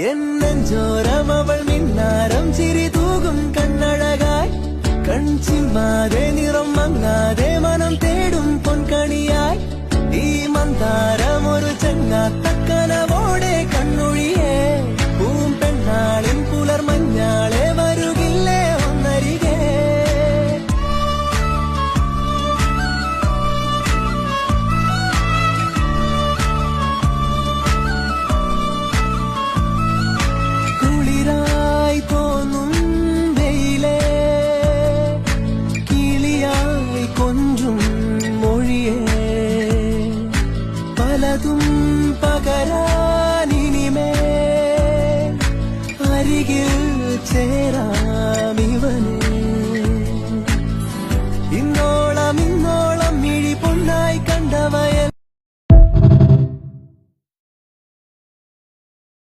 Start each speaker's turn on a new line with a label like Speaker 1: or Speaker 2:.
Speaker 1: എന്നഞ്ചോരം അവൾ മിന്നാരം ചിരി തൂകും കണ്ണഴകായി കൺചിമ്മാതെ നിറം മങ്ങാതെ മനം തേടും പൊൻകണിയായി ഈ മന്ദാരം ഒരു ചങ്ങാത്തക്കനവോടെ കണ്ണൊഴിയേ പൂമ്പെണ്ണാളിൻ പുലർമഞ്ഞാളെ വരുകില്ലേ ഒന്നരികെ കുളിരായി തോന്നും വെയിലേ കിളിയായി കൊഞ്ചും മൊഴിയേ പലതും പകരാനിനിമേ അരികിൽ ചേരാ